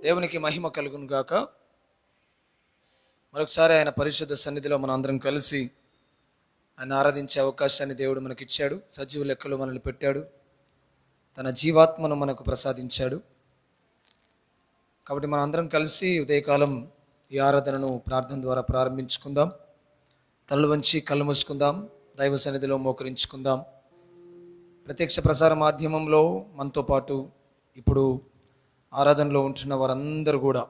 దేవునికి మహిమ కలుగును గాక. మరొకసారి ఆయన పరిశుద్ధ సన్నిధిలో మనం అందరం కలిసి ఆయన ఆరాధించే అవకాశాన్ని దేవుడు మనకి ఇచ్చాడు. సజీవ లెక్కలో మనల్ని పెట్టాడు, తన జీవాత్మను మనకు ప్రసాదించాడు. కాబట్టి మనం అందరం కలిసి ఉదయకాలం ఈ ఆరాధనను ప్రార్థన ద్వారా ప్రారంభించుకుందాం. తలలు వంచి కళ్ళు మూసుకుందాం, దైవ సన్నిధిలో మోకరించుకుందాం. ప్రత్యక్ష ప్రసార మాధ్యమంలో మనతో పాటు ఇప్పుడు ఆరాధనలో ఉంటున్న వారందరూ కూడా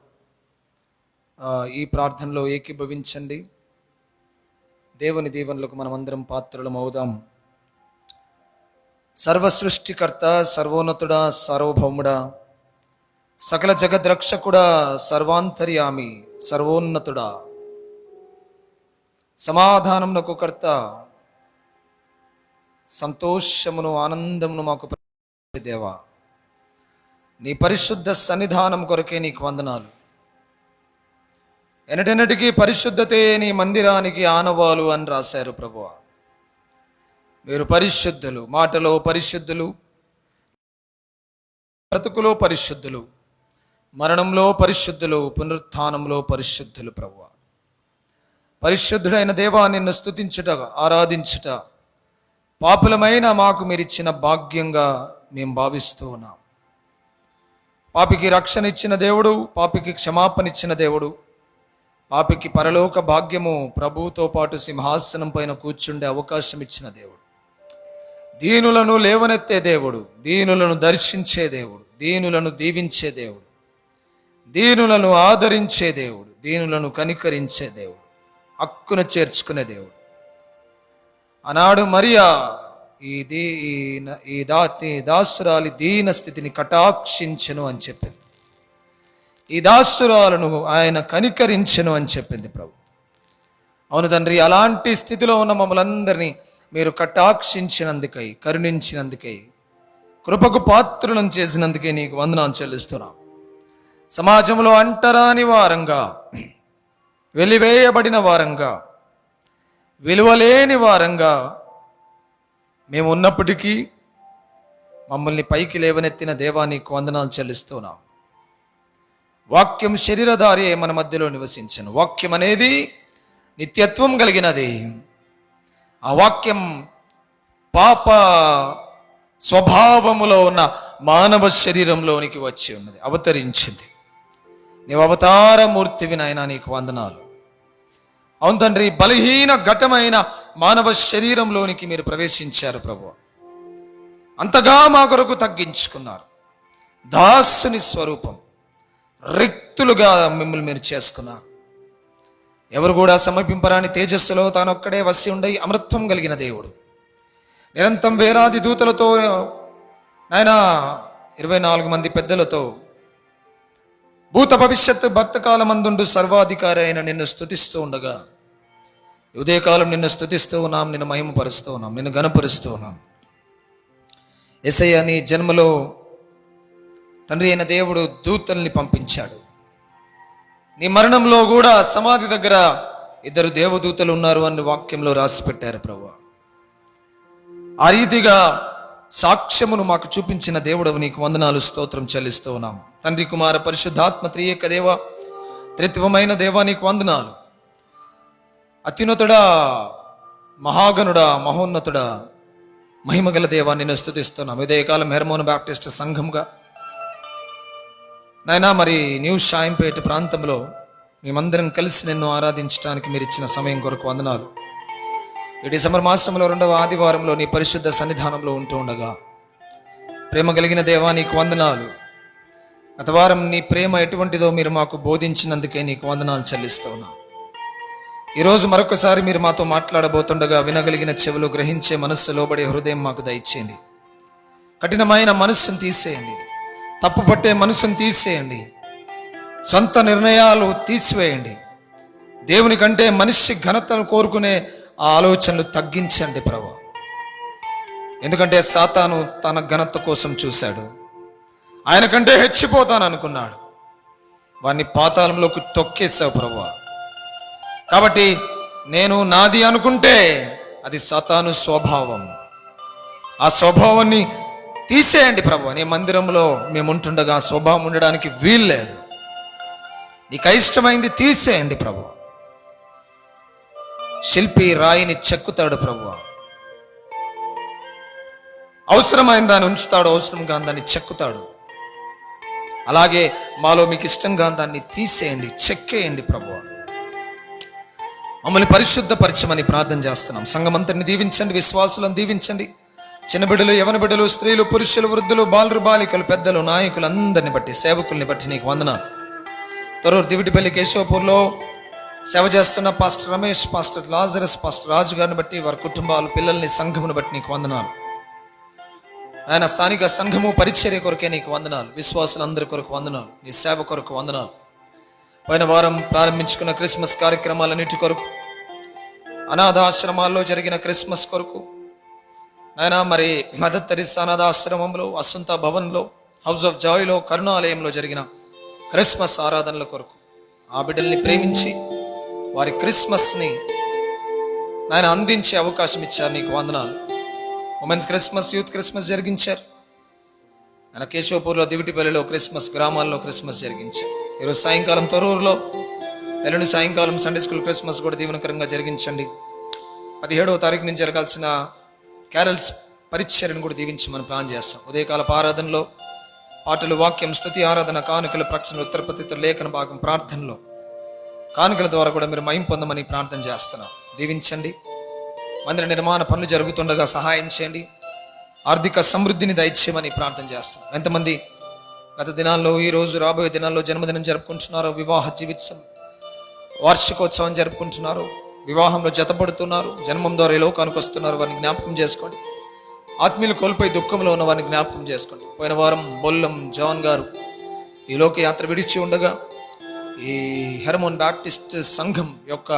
ఈ ప్రార్థనలో ఏకీభవించండి. దేవుని దీవెనలకు మనం అందరం పాత్రలం అవుదాం. సర్వ సృష్టికర్త, సర్వోన్నతుడా, సార్వభౌముడా, సకల జగద్రక్షకుడా, సర్వాంతర్యామి, సర్వోన్నతుడా, సమాధానమునకు కర్త, సంతోషమును ఆనందమును మాకు దేవా, నీ పరిశుద్ధ సన్నిధానం కొరకే నీకు వందనాలు. ఎన్నటెన్నటికీ పరిశుద్ధతే నీ మందిరానికి ఆనవాలు అని రాశారు ప్రభువా. మీరు పరిశుద్ధులు, మాటలో పరిశుద్ధులు, బ్రతుకులో పరిశుద్ధులు, మరణంలో పరిశుద్ధులు, పునరుత్థానంలో పరిశుద్ధులు ప్రభువా. పరిశుద్ధుడైన దేవా, నిన్ను స్తుతించుట, ఆరాధించుట పాపులమైన మాకు మీరిచ్చిన భాగ్యంగా మేము భావిస్తూ ఉన్నాం. పాపికి రక్షణ ఇచ్చిన దేవుడు, పాపికి క్షమాపణ ఇచ్చిన దేవుడు, పాపికి పరలోక భాగ్యము, ప్రభువుతో పాటు సింహాసనం పైన కూర్చుండే అవకాశం ఇచ్చిన దేవుడు, దీనులను లేవనెత్తే దేవుడు, దీనులను దర్శించే దేవుడు, దీనులను దీవించే దేవుడు, దీనులను ఆదరించే దేవుడు, దీనులను కనికరించే దేవుడు, హక్కున చేర్చుకునే దేవుడు. ఆనాడు మరియా ఈ దాసురాలి దీన స్థితిని కటాక్షించెను అని చెప్పింది. ఈ దాసురాలను ఆయన కనికరించెను అని చెప్పింది ప్రభు. అవును తండ్రి, అలాంటి స్థితిలో ఉన్న మమ్మల్ందరినీ మీరు కటాక్షించినందుకై, కరుణించినందుకై, కృపకు పాత్రులను చేసినందుకే నీకు వందనాలు చెల్లిస్తున్నాం. సమాజంలో అంటరాని వారంగా, వెలివేయబడిన వారంగా, విలువలేని వారంగా మేము ఉన్నప్పటికీ మమ్మల్ని పైకి లేవనెత్తిన దేవా నీకు వందనాలు చెల్లిస్తున్నాం. వాక్యం శరీరధారి మన మధ్యలో నివసించను. వాక్యం అనేది నిత్యత్వం కలిగినది. ఆ వాక్యం పాప స్వభావములో ఉన్న మానవ శరీరంలోనికి వచ్చి ఉన్నది, అవతరించింది. నీవు అవతారమూర్తివి నాయనా, నీకు వందనాలు. అవును తండ్రి, బలహీన ఘటమైన మానవ శరీరంలోనికి మీరు ప్రవేశించారు ప్రభు. అంతగా మా కొరకు తగ్గించుకున్నారు. దాసుని స్వరూపం, రిక్తులుగా మిమ్మల్ని మీరు చేసుకున్నారు. ఎవరు కూడా సమీపింపరాని తేజస్సులో తానొక్కడే వసి ఉండయి అమృత్వం కలిగిన దేవుడు. నిరంతరం వేలాది దూతలతో, నాయన 24 మంది పెద్దలతో, భూత భవిష్యత్తు భక్తకాలమందుండు సర్వాధికారి అయిన నిన్ను స్తుతిస్తూ ఉండగా, ఉదయకాలం నిన్ను స్తుతిస్తూ ఉన్నాం, నిన్ను మహిమపరుస్తూ ఉన్నాం, నిన్ను గణపరుస్తూ ఉన్నాం. యేసయ్య, నీ జన్మలో తండ్రి అయిన దేవుడు దూతల్ని పంపించాడు. నీ మరణంలో కూడా సమాధి దగ్గర 2 దేవదూతలు ఉన్నారు అని వాక్యంలో రాసి పెట్టారు ప్రభువా. ఆ రీతిగా సాక్ష్యమును మాకు చూపించిన దేవుడవు నీకు వందనాలు, స్తోత్రం చెల్లిస్తూ ఉన్నాం. తండ్రి, కుమార, పరిశుద్ధాత్మ త్రియేక దేవ, త్రిత్వమైన దేవా నీకు వందనాలు. అత్యున్నతుడా, మహాగణుడా, మహోన్నతుడా, మహిమగల దేవా నిన్ను స్తుతిస్తున్నాం. ఉదయకాలం హెర్మోన్ బ్యాప్టిస్ట్ సంఘంగా నాయనా, మరి న్యూ షాయింపేట ప్రాంతంలో మేమందరం కలిసి నిన్ను ఆరాధించడానికి మీరు ఇచ్చిన సమయం కొరకు వందనాలు. ఈ డిసెంబర్ మాసంలో 2వ ఆదివారంలో నీ పరిశుద్ధ సన్నిధానంలో ఉంటూ ఉండగా, ప్రేమ కలిగిన దేవా నీకు వందనాలు. గత వారం నీ ప్రేమ ఎటువంటిదో మీరు మాకు బోధించినందుకే నీకు వందనాలు చెల్లిస్తూ ఉన్నాం. ఈరోజు మరొకసారి మీరు మాతో మాట్లాడబోతుండగా వినగలిగిన చెవులు, గ్రహించే మనస్సు, లోబడే హృదయం మాకు దయచేయండి. కఠినమైన మనస్సును తీసేయండి, తప్పు పట్టే మనస్సును తీసేయండి, సొంత నిర్ణయాలు తీసివేయండి. దేవుని కంటే మనిషి ఘనతను కోరుకునే ఆ ఆలోచనలు తగ్గించండి ప్రభువా. ఎందుకంటే సాతాను తన ఘనత కోసం చూశాడు, ఆయన కంటే హెచ్చిపోతాను అనుకున్నాడు, వాడిని పాతాళంలోకి తొక్కేశావు ప్రభువా. కాబట్టి నేను నాది అనుకుంటే అది సాతాను స్వభావం. ఆ స్వభావాన్ని తీసేయండి ప్రభు. నీ మందిరంలో మేము ఉంటుండగా స్వభావం ఉండడానికి వీల్లేదు. నీకు అయిష్టమైంది తీసేయండి ప్రభు. శిల్పి రాయిని చెక్కుతాడు ప్రభు. అవసరమైన దాన్ని ఉంచుతాడు, అవసరం కాని దాన్ని చెక్కుతాడు. అలాగే మాలో మీకు ఇష్టంగా దాన్ని తీసేయండి, చెక్కేయండి ప్రభు. మమ్మల్ని పరిశుద్ధపరచమని ప్రార్థన చేస్తున్నాం. సంఘమంతటిని దీవించండి, విశ్వాసులను దీవించండి. చిన్న బిడ్డలు, యవన బిడ్డలు, స్త్రీలు, పురుషులు, వృద్ధులు, బాలురు, బాలికలు, పెద్దలు, నాయకులు అందరిని బట్టి, సేవకుల్ని బట్టి నీకు వందనాలు. తొర్రూరు దివిటిపల్లి కేశవపూర్లో సేవ చేస్తున్న pastor Ramesh, pastor Lazarus, pastor Raju గారిని బట్టి, వారి కుటుంబాలు, పిల్లల్ని, సంఘమును బట్టి నీకు వందనాలు. ఆయన స్థానిక సంఘము పరిచర్య కొరకే నీకు వందనాలు. విశ్వాసులందరి కొరకు వందనాలు. నీ సేవ కొరకు వందనాలు. పోయిన వారం ప్రారంభించుకున్న క్రిస్మస్ కార్యక్రమాలన్నిటి కొరకు, అనాథాశ్రమాల్లో జరిగిన క్రిస్మస్ కొరకు నాయన, మరి మదర్ తెరీసా అనాథాశ్రమంలో, వసంత భవన్లో, హౌస్ ఆఫ్ జాయ్లో, కరుణాలయంలో జరిగిన క్రిస్మస్ ఆరాధనల కొరకు, ఆ బిడ్డల్ని ప్రేమించి వారి క్రిస్మస్ని నాయన అందించే అవకాశం ఇచ్చారు. నీకు వందనాలు. ఉమెన్స్ క్రిస్మస్, యూత్ క్రిస్మస్ జరిగించారు. ఆయన కేశవపూర్లో, దివిటిపల్లిలో క్రిస్మస్, గ్రామాల్లో క్రిస్మస్ జరిగించారు. ఈరోజు సాయంకాలం తొర్రూరులో, ఎల్లుండి సాయంకాలం సండే స్కూల్ క్రిస్మస్ కూడా దీవెనకరంగా జరిగించండి. 17వ తారీఖు నుంచి జరగాల్సిన క్యారల్స్ పరిచర్యను కూడా దీవించమని ప్లాన్ చేస్తాం. ఉదయకాలపు ఆరాధనలో పాటలు, వాక్యం, స్తుతి, ఆరాధన, కానుకలు, ప్రక్షణ, ఉత్తరపతిత్వ, లేఖన భాగం, ప్రార్థనలో కానుకల ద్వారా కూడా మీరు మహిమ పొందమని ప్రార్థన చేస్తున్నాం. దీవించండి. మందిర నిర్మాణ పనులు జరుగుతుండగా సహాయం చేయండి. ఆర్థిక సమృద్ధిని దయచేయమని ప్రార్థన చేస్తాం. ఎంతమంది గత దినాల్లో, ఈ రోజు రాబోయే దినాల్లో జన్మదినం జరుపుకుంటున్నారు, వివాహ జీవితం వార్షికోత్సవం జరుపుకుంటున్నారు, వివాహంలో జతపడుతున్నారు, జన్మం ద్వారా ఈ లోకానికి వస్తున్నారు, వారిని జ్ఞాపకం చేసుకోండి. ఆత్మీయులు కోల్పోయి దుఃఖంలో ఉన్న వారిని జ్ఞాపకం చేసుకోండి. పోయిన వారం బొల్లం జాన్ గారు ఈ లోక యాత్ర విడిచి ఉండగా, ఈ హెర్మోన్ బ్యాప్టిస్ట్ సంఘం యొక్క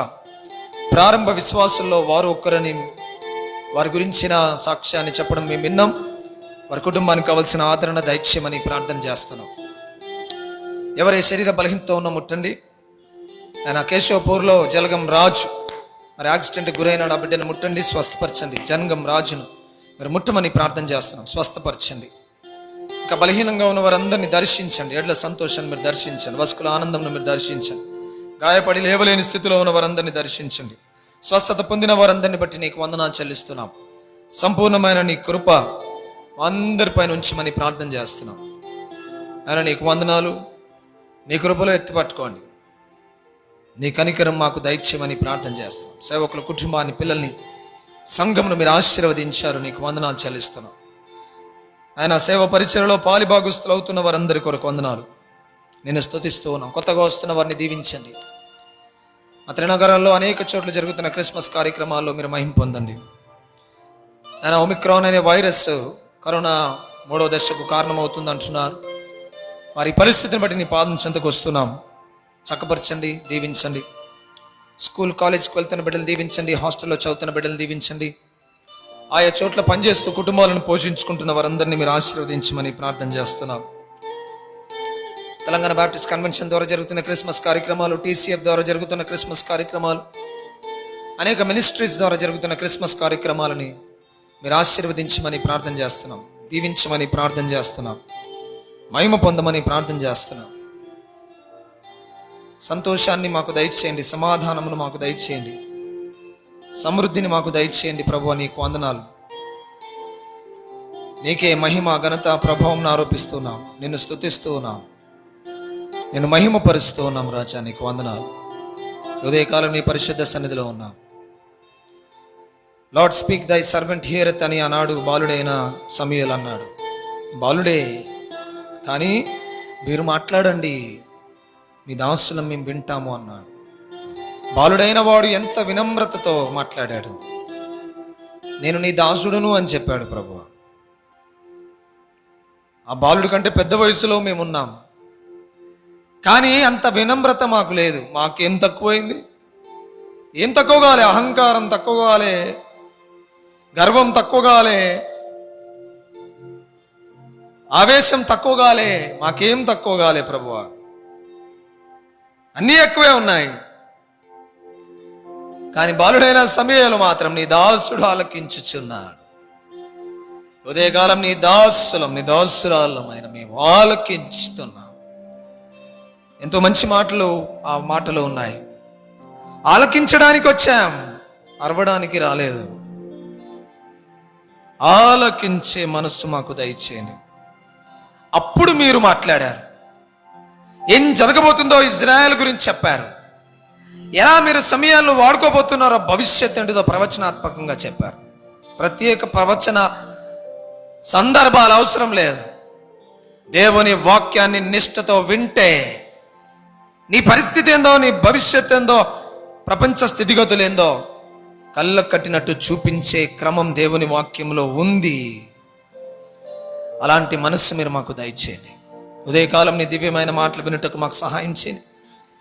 ప్రారంభ విశ్వాసుల్లో వారు ఒక్కరని, వారి గురించిన సాక్ష్యాన్ని చెప్పడం మేము విన్నాం. వారి కుటుంబానికి కావాల్సిన ఆదరణ దయచేయమని ప్రార్థన చేస్తున్నాం. ఎవరి శరీర బలహీనతో ఉన్న ముట్టండి. ఆయన కేశవపూర్లో జలగం రాజు మరి యాక్సిడెంట్ గురైన ఆ బిడ్డను ముట్టండి, స్వస్థపరచండి. జనగం రాజును మరి ముట్టమని ప్రార్థన చేస్తున్నాం. స్వస్థపరచండి. ఇంకా బలహీనంగా ఉన్న వారందరినీ దర్శించండి. ఎడ్ల సంతోషాన్ని మీరు దర్శించండి. వసుకుల ఆనందంను మీరు దర్శించండి. గాయపడి లేవలేని స్థితిలో ఉన్న వారందరినీ దర్శించండి. స్వస్థత పొందిన వారందరిని బట్టి నీకు వందనాలు చెల్లిస్తున్నాం. సంపూర్ణమైన నీ కృప అందరిపైన ఉంచమని ప్రార్థన చేస్తున్నాం. ఆయన నీకు వందనాలు. నీ కృపలో ఎత్తిపట్టుకోండి. నీ కనికరం మాకు దయచేయమని ప్రార్థన చేస్తాం. సేవకుల కుటుంబాన్ని, పిల్లల్ని, సంఘమును మీరు ఆశీర్వదించారు. నీకు వందనాలు చెల్లిస్తున్నాం. ఆయన సేవ పరిచయలో పాలిభాగస్తులు అవుతున్న వారందరి కొరకు వందనాలు. నేను స్తుతిస్తూ ఉన్నాం. కొత్తగా వస్తున్న వారిని దీవించండి. మా త్రినగరాల్లో అనేక చోట్ల జరుగుతున్న క్రిస్మస్ కార్యక్రమాల్లో మీరు మహిమ పొందండి. ఆయన ఒమిక్రాన్ అనే వైరస్ కరోనా 3వ దశకు కారణమవుతుంది అంటున్నారు. వారి పరిస్థితిని బట్టి నీ పాదం చెంతకు వస్తున్నాం. చక్కపరచండి, దీవించండి. స్కూల్, కాలేజ్కి వెళ్తున్న బిడ్డలు దీవించండి. హాస్టల్లో చదువుతున్న బిడ్డలు దీవించండి. ఆయా చోట్ల పనిచేస్తూ కుటుంబాలను పోషించుకుంటున్న వారందరినీ మీరు ఆశీర్వదించమని ప్రార్థన చేస్తున్నాం. తెలంగాణ బాప్టిస్ట్ కన్వెన్షన్ ద్వారా జరుగుతున్న క్రిస్మస్ కార్యక్రమాలు, టీసీఎఫ్ ద్వారా జరుగుతున్న క్రిస్మస్ కార్యక్రమాలు, అనేక మినిస్ట్రీస్ ద్వారా జరుగుతున్న క్రిస్మస్ కార్యక్రమాలని మీరు ఆశీర్వదించమని ప్రార్థన చేస్తున్నాం. దీవించమని ప్రార్థన చేస్తున్నాం. మహిమ పొందమని ప్రార్థన చేస్తున్నాం. సంతోషాన్ని మాకు దయచేయండి. సమాధానమును మాకు దయచేయండి. సమృద్ధిని మాకు దయచేయండి. ప్రభువా నీకు వందనాలు. నీకే మహిమ, ఘనత, ప్రభావం ఆరోపిస్తున్నాం. నిన్ను స్తుతిస్తూ ఉన్నాం. నేను మహిమపరుస్తూ ఉన్నాం. రాజా నీకు వందనాలు. ఉదయకాలం నీ పరిశుద్ధ సన్నిధిలో ఉన్నాం. లార్డ్ స్పీక్ దై సర్వెంట్ హియరత్ అని అన్నాడు బాలుడైన సమూయేలు అన్నాడు. బాలుడే కానీ మీరు మాట్లాడండి, మీ దాసులం మేము వింటాము అన్నాడు. బాలుడైన వాడు ఎంత వినమ్రతతో మాట్లాడాడు. నేను నీ దాసుడును అని చెప్పాడు ప్రభువా. ఆ బాలుడి కంటే పెద్ద వయసులో మేమున్నాం, కానీ అంత వినమ్రత మాకు లేదు. మాకేం తక్కువైంది? ఏం తక్కువ కాలే? అహంకారం తక్కువ కాలే, గర్వం తక్కువ కాలే, ఆవేశం తక్కువ కాలే. మాకేం తక్కువ కాలే ప్రభువా, అన్నీ ఎక్కువే ఉన్నాయి. కానీ బాలుడైన సమూయేలు మాత్రం నీ దాసుడు ఆలకించుచున్నాడు. ఉదయకాలం నీ దాసులం, నీ దాసురాళ్ళమైన మేము ఆలకించుతున్నాం. ఎంతో మంచి మాటలు ఆ మాటలో ఉన్నాయి. ఆలకించడానికి వచ్చాం, అరవడానికి రాలేదు. ఆలకించే మనస్సు మాకు దయచేయండి. అప్పుడు మీరు మాట్లాడారు, ఏం జరగబోతుందో ఇజ్రాయెల్ గురించి చెప్పారు, ఎలా మీరు సమయాల్లో వాడుకోబోతున్నారో భవిష్యత్ ఏంటిదో ప్రవచనాత్మకంగా చెప్పారు. ప్రత్యేక ప్రవచన సందర్భాలు అవసరం లేదు. దేవుని వాక్యాన్ని నిష్ఠతో వింటే నీ పరిస్థితి ఏందో, నీ భవిష్యత్ ఏందో, ప్రపంచ స్థితిగతులు ఏందో కళ్ళ కట్టినట్టు చూపించే క్రమం దేవుని వాక్యంలో ఉంది. అలాంటి మనస్సు మీరు మాకు దయచేయండి. ఉదయకాలం నీ దివ్యమైన మాటలు వినుటకు మాకు సహాయం చేయండి.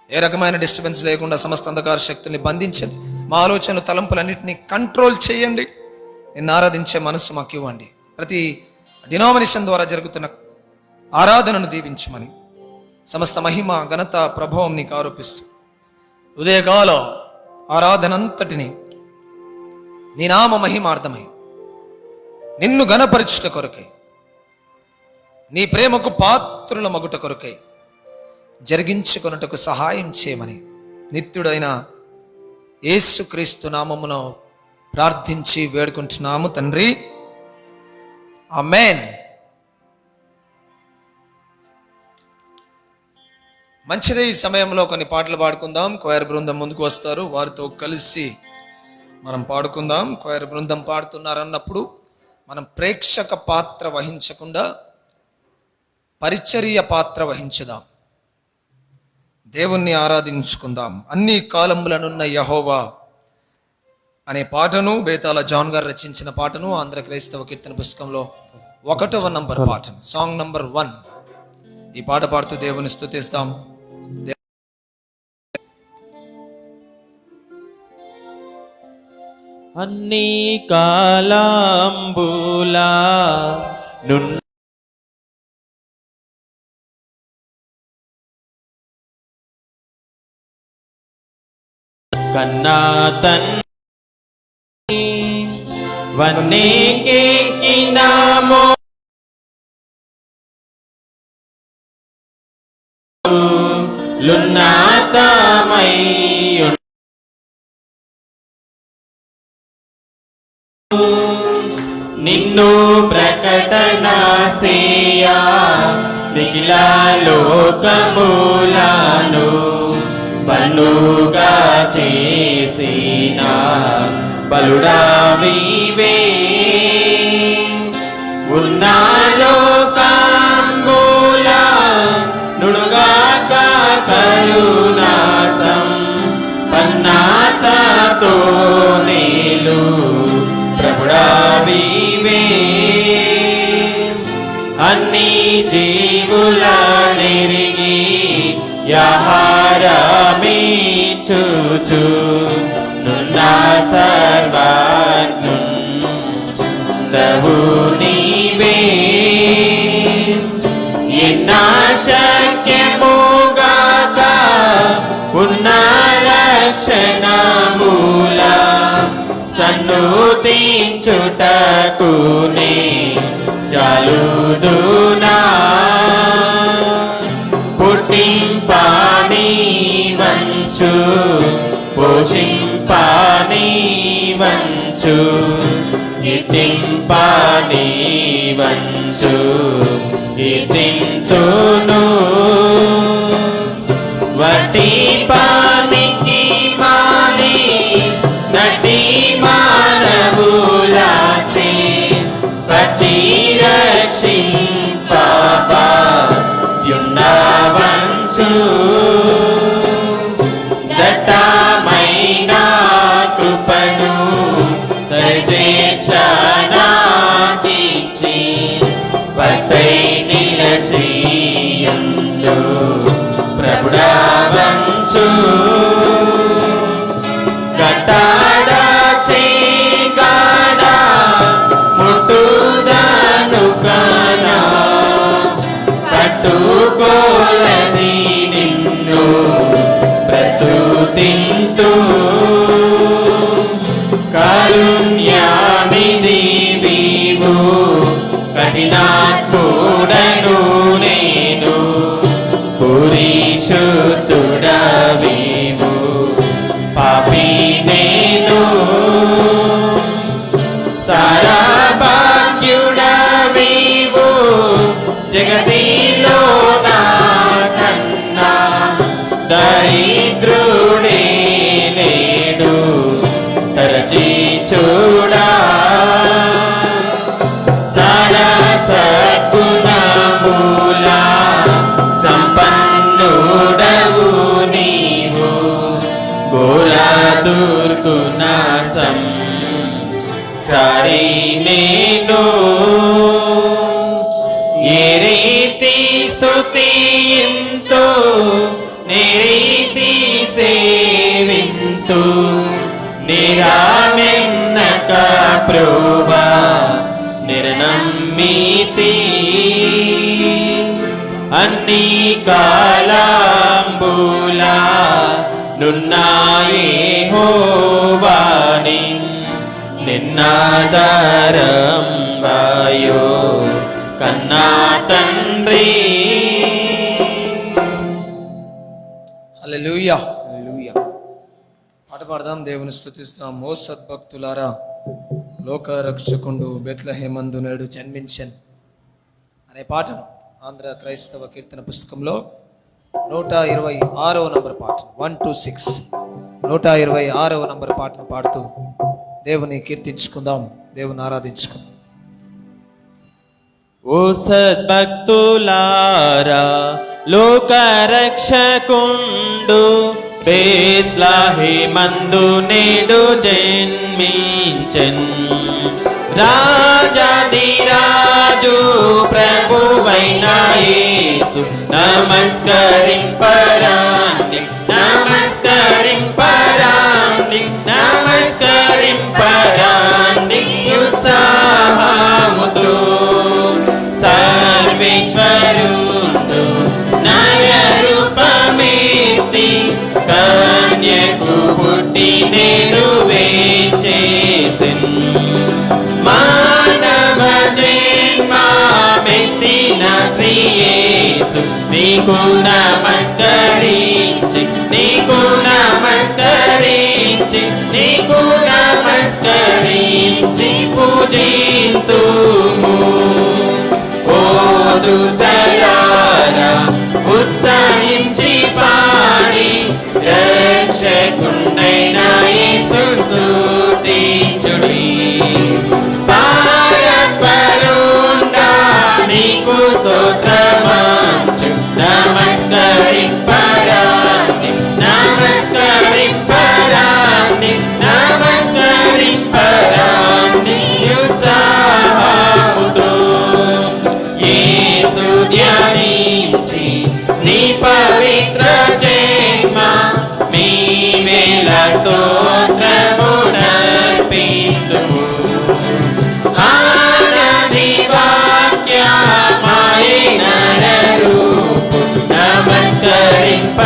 ఏ రకమైన డిస్టర్బెన్స్ లేకుండా సమస్త అంధకార శక్తుల్ని బంధించండి. మా ఆలోచనలు తలంపులన్నింటినీ కంట్రోల్ చేయండి. నిన్ను ఆరాధించే మనస్సు మాకు ఇవ్వండి. ప్రతి డినామినేషన్ ద్వారా జరుగుతున్న ఆరాధనను దీవించమని సమస్త మహిమ ఘనత ప్రభావం నీకు ఆరోపిస్తూ ఉదయకాల ఆరాధనంతటిని నీ నామ మహిమార్థమై నిన్ను ఘనపరచుట కొరకై, నీ ప్రేమకు పాత్రుల మగుట కొరకై జరిగించుకొనుటకు సహాయం చేయమని నిత్యుడైన యేసుక్రీస్తు నామమున ప్రార్థించి వేడుకుంటున్నాము తండ్రి, ఆమేన్. మంచిదే. ఈ సమయంలో కొన్ని పాటలు పాడుకుందాం. క్వైర్ బృందం ముందుకు వస్తారు, వారితో కలిసి మనం పాడుకుందాం. క్వైర్ బృందం పాడుతున్నారన్నప్పుడు మనం ప్రేక్షక పాత్ర వహించకుండా పరిచర్య పాత్ర వహించుదాం. దేవుణ్ణి ఆరాధించుకుందాం. అన్ని కాలములనున్న యెహోవా అనే పాటను బేతాల జాన్ గారు రచించిన పాటను ఆంధ్ర క్రైస్తవ కీర్తన పుస్తకంలో 1వ నంబర్ పాటను, సాంగ్ నంబర్ 1, ఈ పాట పాడుతూ దేవుని స్తుతిస్తాం. అన్ని కాలంబులా నున్న కన్నా తన్ని వన్నీకెక్కినామో లున్నాతమై నిన్ను ప్రకటన సేయా మిగిల లోకములను బలుగా చేసిన బలుడా నీవే. ఉన్న లోకంబుల నుడుగాక కరుణాసం పన్నాతతో నేలు ప్రభుడా నీవే. అన్ని జీవుల నెరిగి యాహారమిచ్చుచు నున్న సర్వజ్ఞుండవు నీవే. ఎన్నా శక్యముగాక ఉన్న లక్షణముల సన్నుతించుటకునే చాలుదునా. పుట్టింపాని వంచు పోషింపాని వంచు కీర్తింపాని వంచు కీర్తింతును. వటి పానికి మాని నటి మానవులాచే పట్టి రక్షింపబా యుండవంచు. దట్టమైన కృపను దయచేర్చనాకిచ్చి పట్టై నిలచియున్న ఆదుర్కున్న సంసారి నేను ఏ రీతి స్తుతింతు నే రీతి సేవింతు నిరామెన్నక ప్రోవా నిర్నమ్మితి అన్ని కాలంబులా నున్నాయే హోవాని నిన్నాదరం వాయో కన్నా తండ్రి. హల్లెలూయా. పాట పాడదాం, దేవుని స్తుతిస్తాం. ఓ సద్భక్తులారా, లోక రక్షకుండు బెత్లెహేమందు నేడు జన్మించెన్ అనే పాటను ఆంధ్ర క్రైస్తవ కీర్తన పుస్తకంలో 126వ నంబర్ పాట, 126, 126వ నంబర్ పాటను పాడుతూ దేవుని కీర్తించుకుందాం, దేవుని ఆరాధించుకుందాం. ఓ సద్భక్తులారా, లోక రక్షకుండు బెత్లెహేమందు నేడు జన్మించెన్ రాజాదిరాజు ప్రభువైన యేసు నమస్కరింపరాండి నమస్కరింపరాండి నమస్కరింపరాండి ఉత్సాహముతో సర్వేశ్వరుడు నయరూపమెత్తి కన్యకు పుట్టి నేడు వేచేసెన్ మానవ జన్మమెత్తిన శ్రీ యేసు నీకు నమస్కరించి నీకు నమస్కరించి నీకు నమస్కరించి పూజింతుము. ఓ దూతలారా, ఉత్సహించి పాడి రక్షకుండైన యేసును స్తుతించుడి. పరపరుండా నీకు స్తోత్రమంచు నమస్కరింపరాండి నమస్కరింపరాండి నమస్కరింపరాండి ఉత్సాహముతో యేసు ధ్యానించి నీ పవిత్ర జన్మ మీ వేళ స్తోత్రమునర్పింతుము. ఆనది వాక్యమైన నరరూపు నమస్కరింపరాండి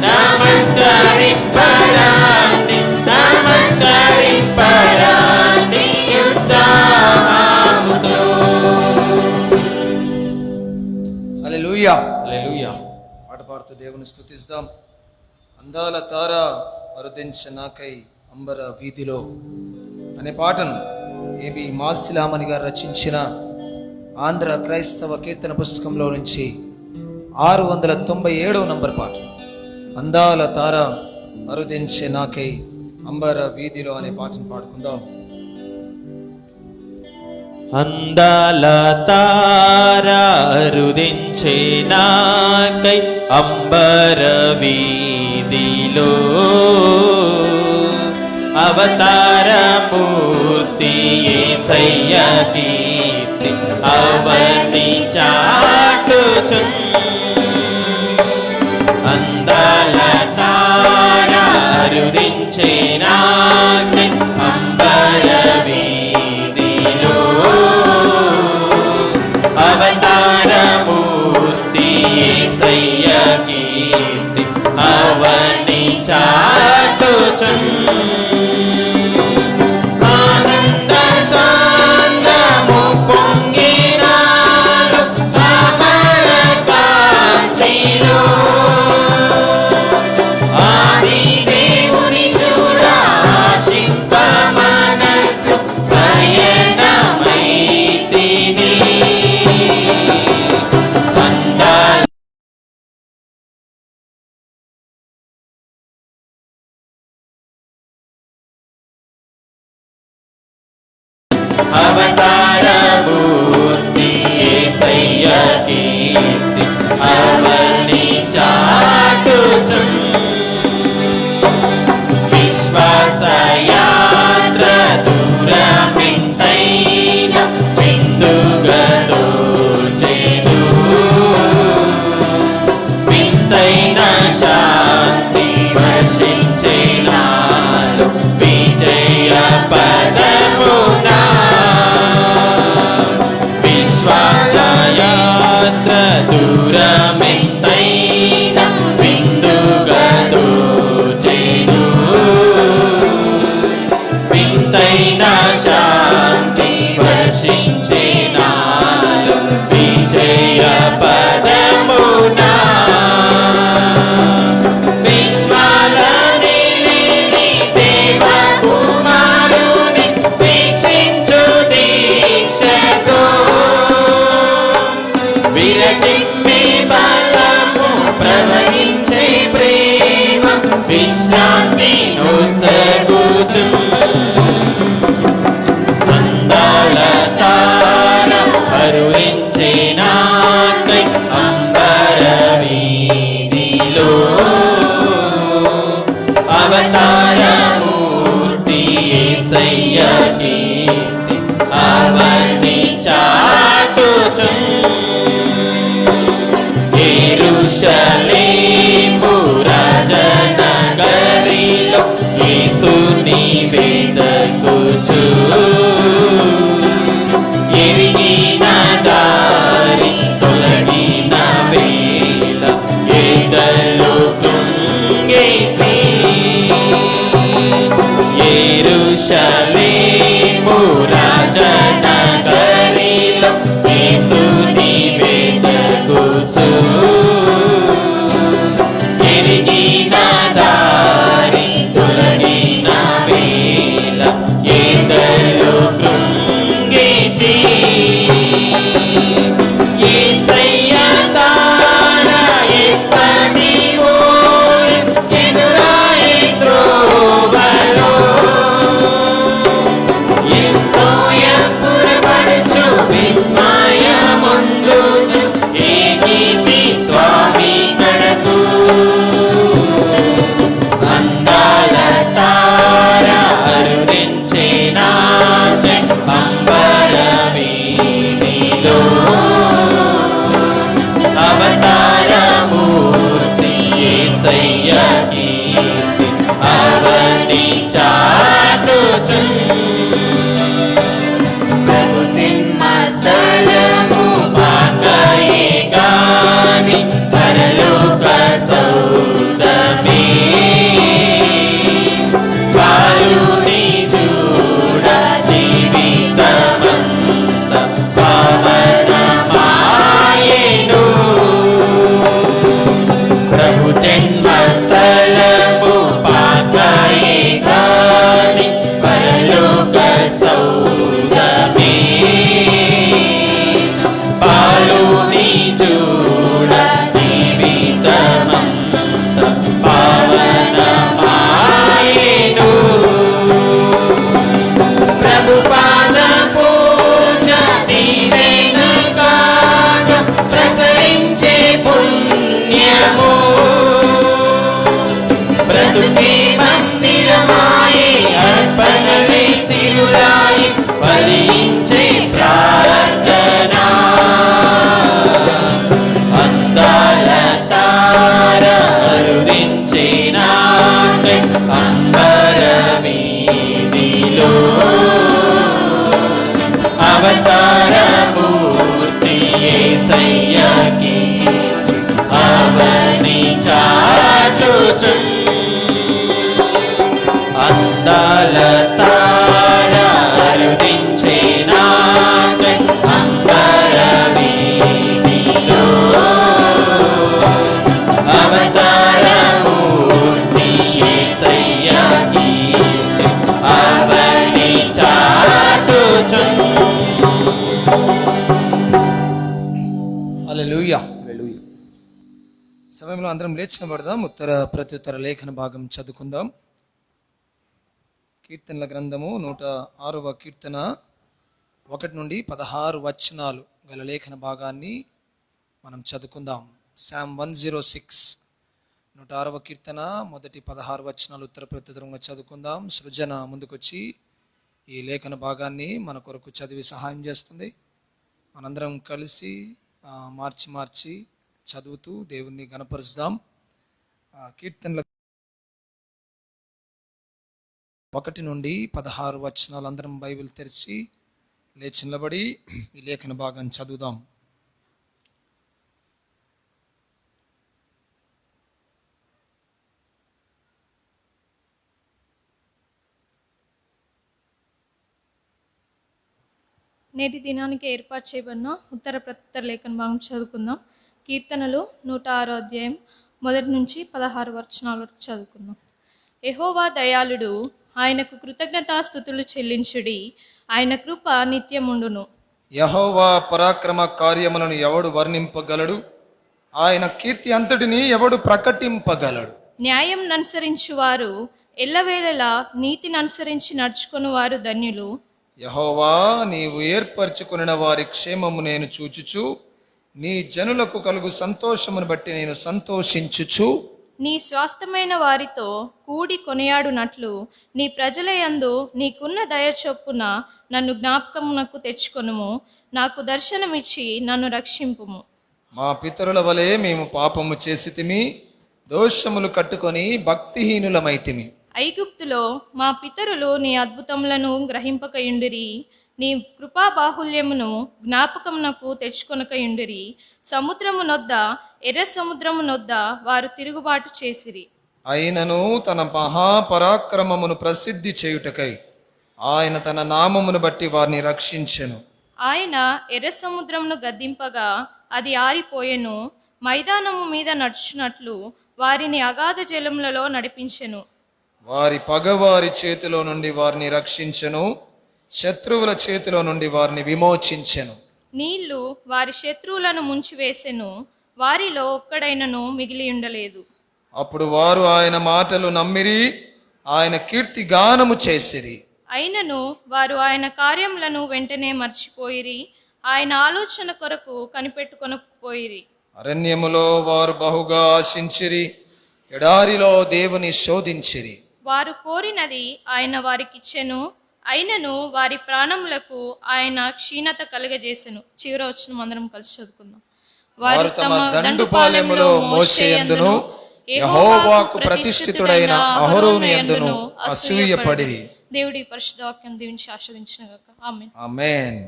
నమస్కరింపరాండి నమస్కరింపరాండి ఉత్సాహముతో. హల్లెలూయా. హల్లెలూయా. పాట పాడుతూ దేవుని స్తుతిస్తాం. అందాల తార అరుదించ నాకై అంబర వీధిలో అనే పాటను ఏబి మాసిలామణి గారు రచించిన ఆంధ్ర క్రైస్తవ కీర్తన పుస్తకంలో నుంచి 697వ నంబర్ పాట, అందాల తార అరుదించే నాకై అంబర వీధిలో అనే పాటను పాడుకుందాం. అందాల తార అరుదించే నాకై అంబర వీధిలో అవతార మూర్తి యేసయ్య కీర్తి అవని చాటుచున్. అందాల తార అరుదించే నాకై అంబర వీధిలో అవతార మూర్తి యేసయ్య కీర్తి అవని చాటుచున్. ఆనంద సాంద్రము పొంగినాలు అమర మెంతైన విందుగా దోచెను. వింతైన శాంతి వర్షించే నాలో విజయ పదమునా. విశ్వాల నిలిని దేవ కుమారుని వీక్షించు దీక్షతో విరచిమ్మే బలము ప్రవహించే ప్రేమ విశ్రాంతి నొసగుచు. అందాల తార కరుణించే నాకై అంబర వీధిలో అవతారమూర్తి యేసయ్య కీర్తి అవని చాటుచు. యెరూషలేము రాజనగరిలో యేసుని వెదకుచు. ఎరిగిన దారి తొలగిన వేళ ఎదలు కృంగేతి. యెరూషలేము రాజనగరిలో యేసుని వెదకుచు. ఎరిగిన దారి తొలగిన వేళ ఎదలు కృంగేతి. యేసయ్య తార ఎప్పటివో ఎదురాయే త్రోవలో ఎంతో ఎప్పురపడుచు విస్మయముందుచు ఏ గీతి స్వామి కడకు. అందాల తార అరుదించే నాకై అంబర వీధిలో అవతారమూర్తి యేసయ్య కీర్తి అవని చాటుచు. ప్రభు సింహస్థలము మాకయే గాని పరలోక సౌదమే. పాలుని చూడ జీవితమంత పావనమాయెను. ప్రభు జన్మస్థలము పాకయే గాని పరలోక సౌదమే. పాలుని చూడ జీవితమంత పావనమాయెను. ప్రభు పాద పూజ దీవెన కాగా ప్రసరించే పుణ్యము. బ్రతుకే మందిరమాయే అర్పణలే సిరులాయి ఫలించే ప్రార్థనా. అందాల తార అరుదించే నాకై అంబర వీధిలో అవతారమూర్తి యేసయ్య కీర్తి అవని చాటుచు. అందాల తార అరుదించే నాకై అంబర వీధిలో అవతారమూర్తి యేసయ్య కీర్తి అవని చాటుచు. హల్లెలూయా. సమయంలో అందరం లేచిన పడదాం. ప్రత్యుత్తర లేఖన భాగం చదువుకుందాం. కీర్తనల గ్రంథము 106వ కీర్తన 1 నుండి 16 వచనాలు గల లేఖన భాగాన్ని మనం చదువుకుందాం. సామ్ 106 106వ కీర్తన మొదటి 16 వచనాలు ఉత్తర ప్రత్యుత్తరంగా చదువుకుందాం. సృజన ముందుకొచ్చి ఈ లేఖన భాగాన్ని మన కొరకు చదివి సహాయం చేస్తుంది. మనందరం కలిసి మార్చి చదువుతూ దేవుణ్ణి గణపరుస్తాం. కీర్తనల 1 నుండి 16 వచనాలు అందరం బైబిల్ తెరిచి లేచి నిలబడి ఈ లేఖన భాగాన్ని చదువుదాం. నేటి దినానికి ఏర్పాటు చేయబడిన ఉత్తర ప్రత్యుత్తర లేఖన భాగం చదువుకుందాం. కీర్తనలు 106 అధ్యాయం 1 నుంచి 16 వచనాల వరకు చదువుకుందాం. యెహోవా దయాళుడు, ఆయనకు కృతజ్ఞతాస్తుతులు చెల్లించుడి, ఆయన కృప నిత్యముండును. యెహోవా పరాక్రమ కార్యములను ఎవడు వర్ణింపగలడు? ఆయన కీర్తి అంతటిని ఎవడు ప్రకటింపగలడు? న్యాయం అనుసరించువారు ఎల్లవేళలా నీతిని అనుసరించి నడుచుకుని వారు ధన్యులు. యెహోవా, నీవు ఏర్పరచుకున్న వారి క్షేమము నేను చూచుచు, నీ జనులకు కలుగు సంతోషమును బట్టి నేను సంతోషించుచు, నీ స్వాస్థమైన వారితో కూడి కొనియాడునట్లు నీ ప్రజల యందు నీకున్న దయ చొప్పున నన్ను జ్ఞాపకమునకు తెచ్చుకొనుము. నాకు దర్శనమిచ్చి నన్ను రక్షింపుము. మా పితరుల వలె మేము పాపము చేసితిమి, దోషములు కట్టుకొని భక్తిహీనులమైతిమి. ఐగుప్తులో మా పితరులు నీ అద్భుతములను గ్రహింపకయుండిరి, నీ కృపా బాహుల్యమును జ్ఞాపకమునకు తెచ్చుకొనకయుండిరి. సముద్రము నొద్ద, ఎర్ర సముద్రము నొద్ద వారు తిరుగుబాటు చేసిరి. అయినను తన మహాపరాక్రమమును ప్రసిద్ధి చేయుటకై ఆయన తన నామమును బట్టి వారిని రక్షించెను. ఆయన ఎర్ర సముద్రమును గద్దింపగా అది ఆరిపోయెను. మైదానము మీద నడుచున్నట్లు వారిని అగాధ జలములలో నడిపించెను. వారి పగవారి చేతిలో నుండి వారిని రక్షించెను, శత్రువుల చేతిలో నుండి వారిని విమోచించెను. నీళ్లు వారి శత్రువులను ముంచివేసెను, వారిలో ఒక్కడైనను మిగిలి ఉండలేదు. అప్పుడు వారు ఆయన మాటలు నమ్మిరి, ఆయన కీర్తి గానము చేసిరి. అయినను వారు ఆయన కార్యములను వెంటనే మర్చిపోయిరి, ఆయన ఆలోచన కొరకు కనిపెట్టుకొనకపోయిరి. అరణ్యములో వారు బహుగా ఆశించిరి, ఎడారిలో దేవుని శోధించిరి. వారు కోరినది ఆయన వారికిచ్చెను, అయినను వారి ప్రాణములకు ఆయన క్షీణత కలుగజేసెను. చివర వచ్చిన అందరం కలిసి చదువుకుందాం. వారు తమ దండుపాలెములో మోషేయందును యెహోవాకు ప్రతిష్ఠితుడైన అహరోను యందును అసూయపడిరి. దేవుడి పరిశుద్ధ వాక్యం దీవించి ఆస్వాదించునుగాక. ఆమేన్. ఆమేన్.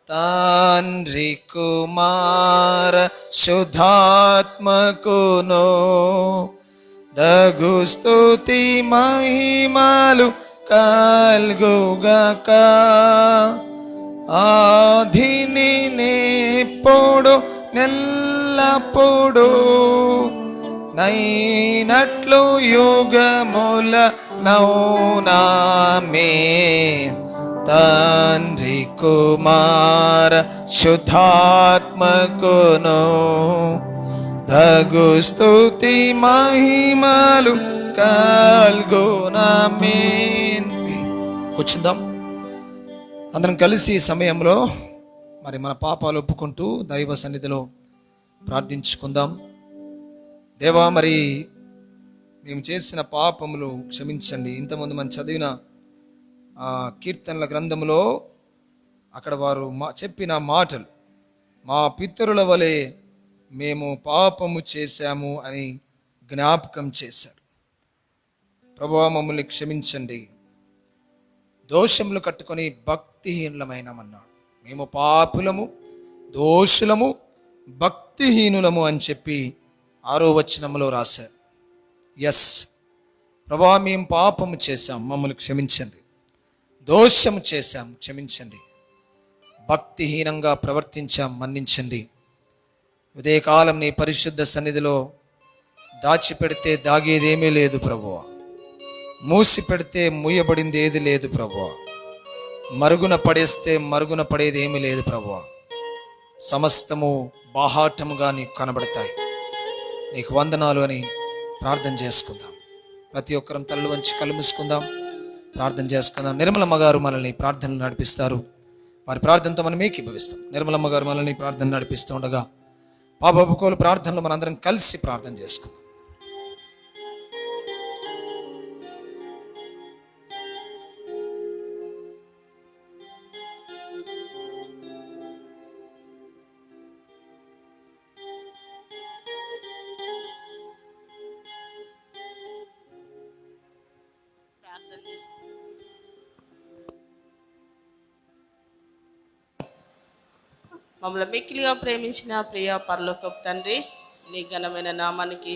తండ్రి కుమార శుద్ధాత్మకును దగు స్తుతి మహిమలు కల్గుగాక, ఆదిని నేప్పుడు నెల్లప్పుడు నైనట్లు యుగముల నౌనామేన్. తండ్రి కుమార శుద్ధాత్మకును దగు స్తుతి మహిమలు కల్గునామేన్. కూర్చుందాం అందరం కలిసి. ఈ సమయంలో మరి మన పాపాలు ఒప్పుకుంటూ దైవ సన్నిధిలో ప్రార్థించుకుందాం. దేవా, మరి మేము చేసిన పాపములు క్షమించండి. ఇంతకుముందు మనం చదివిన కీర్తనల గ్రంథంలో అక్కడ వారు చెప్పిన మాటలు, మా పితరుల వలె మేము పాపము చేశాము అని జ్ఞాపకం చేశారు. ప్రభువా, మమ్మల్ని క్షమించండి, దోషములు కట్టుకొని భక్తిహీనులమైనామన్నాడు. మేము పాపులము, దోషులము, భక్తిహీనులము అని చెప్పి 6వ వచనంలో రాశారు. ఎస్ ప్రభువా, మేము పాపము చేశాం, మమ్మల్ని క్షమించండి. దోషము చేశాం, క్షమించండి. భక్తిహీనంగా ప్రవర్తించాం, మన్నించండి. ఉదయకాలం నీ పరిశుద్ధ సన్నిధిలో దాచిపెడితే దాగేదేమీ లేదు ప్రభువా, మూసి పెడితే మూయబడింది ఏది లేదు ప్రభువా, మరుగున పడేస్తే మరుగున పడేది ఏమీ లేదు ప్రభువా. సమస్తము బాహాటముగా నీకు కనబడతాయి. నీకు వందనాలు అని ప్రార్థన చేసుకుందాం. ప్రతి ఒక్కరం తల్లు వంచి కళ్ళు మూసుకుందాం, ప్రార్థన చేసుకుందాం. నిర్మలమ్మ గారు మనల్ని ప్రార్థనలు నడిపిస్తారు. వారి ప్రార్థనతో మనం ఏకీభవిస్తాం. నిర్మలమ్మ గారు మనల్ని ప్రార్థన నడిపిస్తూ ఉండగా పాపకోలు ప్రార్థనలు మనందరం కలిసి ప్రార్థన చేసుకుందాం. మమ్మల్ని మిక్కిలిగా ప్రేమించిన ప్రియ పరలోకపు తండ్రి, నీ ఘనమైన నామానికి,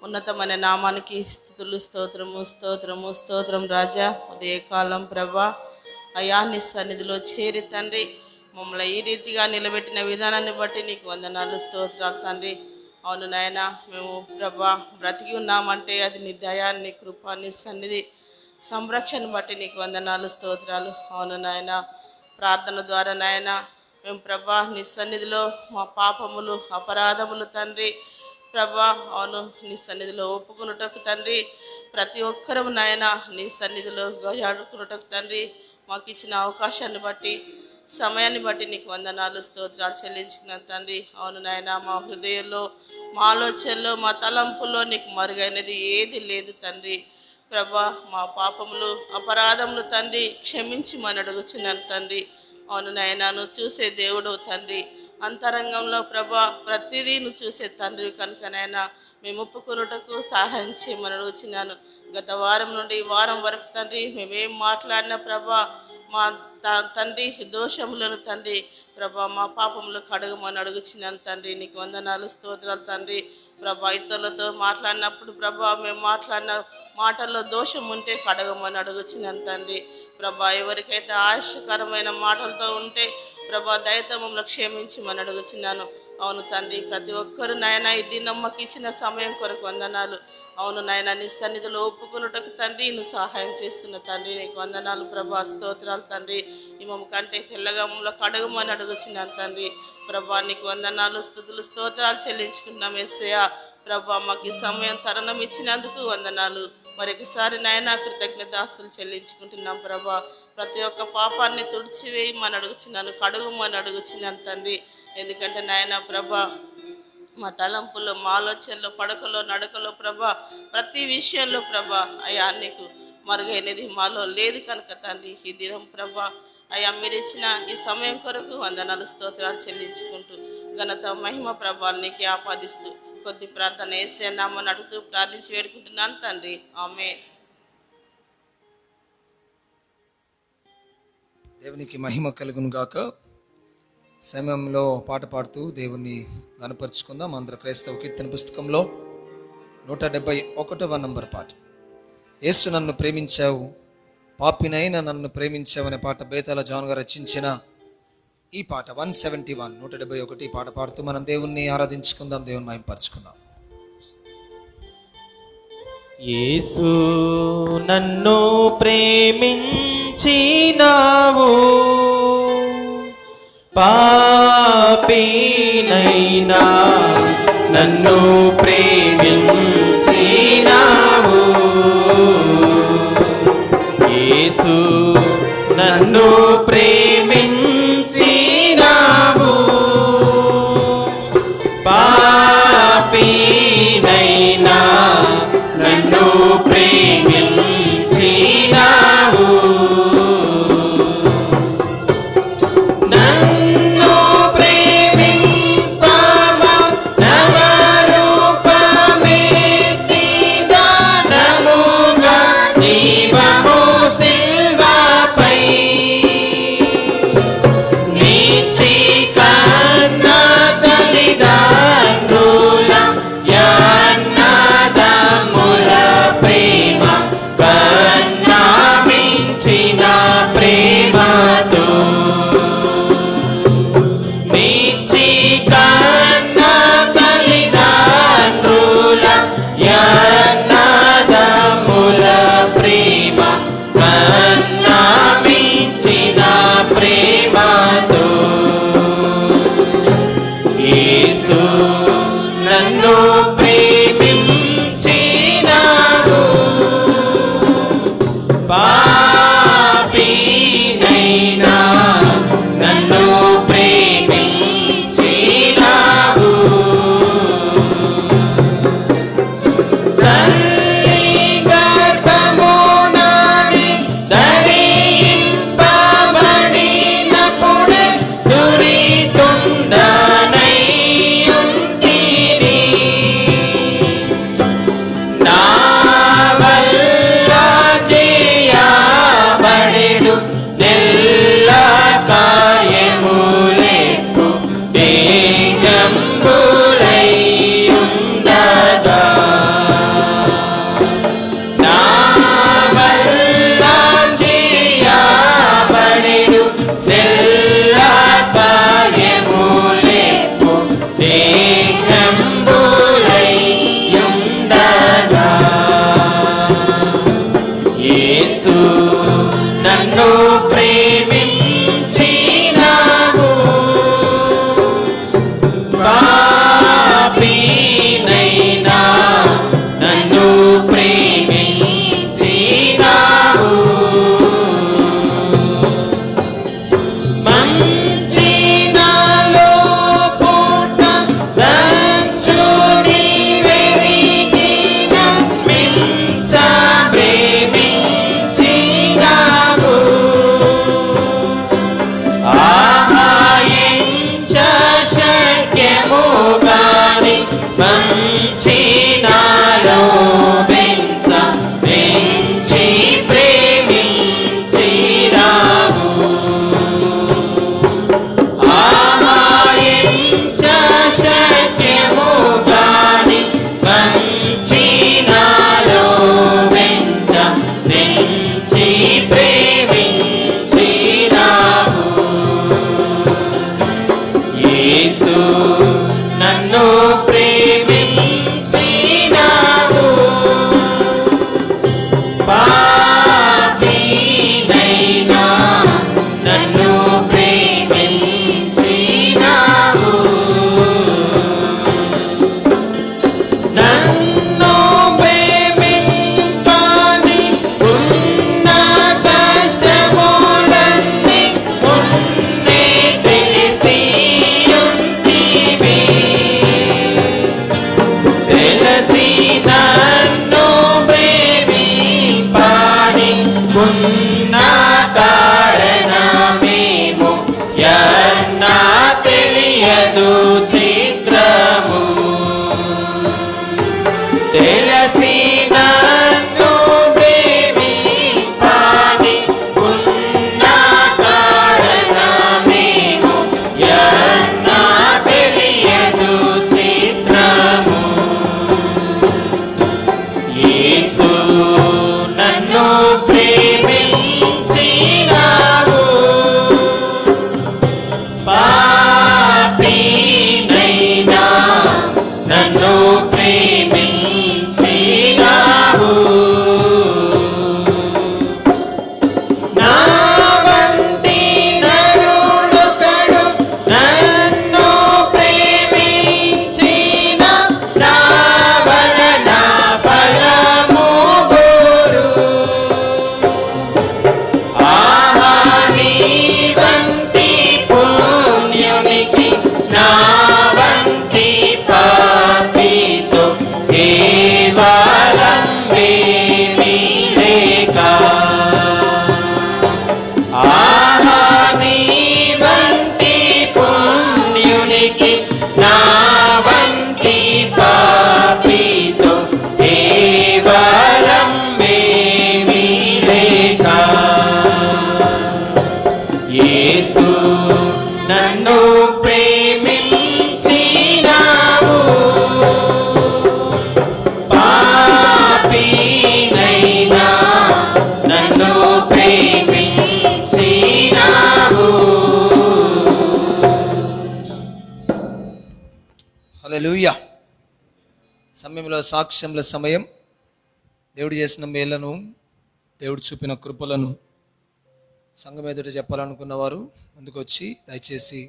ఉన్నతమైన నామానికి స్తుతులు, స్తోత్రము స్తోత్రము స్తోత్రం రాజా. ఉదయకాలం ప్రభా అయా నీ సన్నిధిలో చేరి తండ్రి మమ్మల్ని ఈ రీతిగా నిలబెట్టిన విధానాన్ని బట్టి నీకు వందనాలు స్తోత్రాలు తండ్రి. అవును నాయన, మేము ప్రభా బ్రతికి ఉన్నామంటే అది నీ దయా, నీ కృప, నీ సన్నిధి సంరక్షణ బట్టి నీకు వందనాలు స్తోత్రాలు. అవును నాయన, ప్రార్థన ద్వారా నాయన మేము ప్రభా నీ సన్నిధిలో మా పాపములు అపరాధములు తండ్రి ప్రభా అవును నీ సన్నిధిలో ఒప్పుకున్నటకు తండ్రి, ప్రతి ఒక్కరము నాయన నీ సన్నిధిలో గోజాడుకున్నటకు తండ్రి మాకు ఇచ్చిన అవకాశాన్ని బట్టి సమయాన్ని బట్టి నీకు వందనాలు స్తోత్రాలు చెల్లించుకున్నాను తండ్రి. అవును నాయన, మా హృదయంలో మా ఆలోచనలో మా తలంపుల్లో నీకు మరుగైనది ఏది లేదు తండ్రి ప్రభా. మా పాపములు అపరాధములు తండ్రి క్షమించి మన అడుగుచున్నాను తండ్రి. అవును నాయన, నువ్వు చూసే దేవుడు తండ్రి, అంతరంగంలో ప్రభా ప్రతిదీ నువ్వు చూసే తండ్రి కనుకనైనా మేము ఒప్పుకొనుటకు సహాయం చేయమని అడుగుచున్నాను. గత వారం నుండి ఈ వారం వరకు తండ్రి మేమేం మాట్లాడినా ప్రభా మా తండ్రి దోషములను తండ్రి ప్రభా మా పాపములు కడగమని అడుగుచున్నాను తండ్రి. నీకు వందనాలు స్తోత్రాలు తండ్రి ప్రభా. ఇతరులతో మాట్లాడినప్పుడు ప్రభా మేము మాట్లాడిన మాటల్లో దోషం ఉంటే కడగమని అడుగుచున్నాను తండ్రి ప్రభా. ఎవరికైతే ఆశకరమైన మాటలతో ఉంటే ప్రభా దయతో మమ్మల్ని క్షమించమని అడుగుచున్నాను. అవును తండ్రి, ప్రతి ఒక్కరు నాయన ఈ దినమ్మకి ఇచ్చిన సమయం కొరకు వందనాలు. అవును నాయన, నీ సన్నిధిలో ఒప్పుకున్నటకు తండ్రి నువ్వు సహాయం చేస్తున్న తండ్రి నీకు వందనాలు ప్రభా. స్తోత్రాలు తండ్రి. ఈ మమ్మ కంటే తెల్లగా మమ్మల్ని కడగమని అడుగుచున్నాను తండ్రి ప్రభా. నీకు వందనాలు స్తుతులు స్తోత్రాలు చెల్లించుకున్నాం యేసయ్యా ప్రభా. మాకు ఈ సమయం తరుణం ఇచ్చినందుకు వందనాలు. మరొకసారి నాయన కృతజ్ఞతాస్తులు చెల్లించుకుంటున్నాం ప్రభా. ప్రతి ఒక్క పాపాన్ని తుడిచివేయమని అడుగుచున్నాను, కడుగుమని అడుగుచున్నాను తండ్రి. ఎందుకంటే నాయన ప్రభా మా తలంపుల్లో మా ఆలోచనలో పడకలో నడకలో ప్రభా ప్రతి విషయంలో ప్రభా అయ్యా నీకు మరుగైనది మాలో లేదు కనుక తండ్రి ఈ దినం ప్రభా అయ్యా మీరు ఇచ్చిన ఈ సమయం కొరకు వందనాలు స్తోత్రాలు చెల్లించుకుంటూ ఘనత మహిమ ప్రభావాలు నీకు ఆపాదిస్తూ కొద్ది ప్రార్థన యేసయ్య నామమున అడుగుతూ ప్రార్థించి వేడుకుంటున్నాను తండ్రి. ఆమేన్. దేవునికి మహిమ కలుగును గాక. సమయంలో పాట పాడుతూ దేవుణ్ణి గణపరుచుకుందాం. ఆంధ్ర క్రైస్తవ కీర్తన పుస్తకంలో 171వ నంబర్ పాట, యేసు నన్ను ప్రేమించావు పాపినైనా నన్ను ప్రేమించావు అనే పాట బేతాల జాన్ గారు రచించిన ఈ పాట 171 171 పాట పాడుతూ మనం దేవుణ్ణి ఆరాధించుకుందాం, దేవుని మహిమపరచుకుందాం. యేసు నన్ను ప్రేమించినావు పాపినైనా నన్ను ప్రేమించినావు. యేసు నన్ను ప్రేమించినావు పాపినైనా నన్ను ప్రేమించినావు. పంచి నాలో పెంచ పెంచి ప్రేమించినావు ఆమాయించ శక్యము గాని పంచి నాలో పెంచ పెంచి ప్రేమించినావు యేసు నన్ను ప్రేమించినావు పాపినైనా నన్ను ప్రేమించినావు నన్ను ప్రేమింపని ఉన్న కష్టములన్నీ ఉన్నే తెలిసి ఉంటివి తెలిసి నన్ను ప్రేమింపని ఉన్న కారణమేమో ఎన్నా తెలియదు చిత్రము తెలిసి నన్ను ప్రేమింపని ఉన్న కారణమేమో ఎన్నా తెలియదు చిత్రము యేసు నన్ను ప్రేమించినావు పాపినైనా నన్ను ప్రేమించినావు నా వంటి నరుడొకడు నన్ను ప్రేమించిన నా వలన ఫలము గోరు ఆహా నీ వంటి పుణ్యునికి నా వంటి పాపితో కేవలం వేమీ లేక ఆహా నీ వంటి పుణ్యునికి నా వంటి పాపితో కేవలం వేమీ లేక యేసు నన్ను ప్రేమించినావు పాపినైనా నన్ను ప్రేమించినావు హల్లెలూయా. సమయంలో సాక్ష్యముల సమయం. దేవుడు చేసిన మేళ్లను, దేవుడు చూపిన కృపలను సంఘం ఎదుట చెప్పాలనుకున్న వారు ముందుకు వచ్చి దయచేసి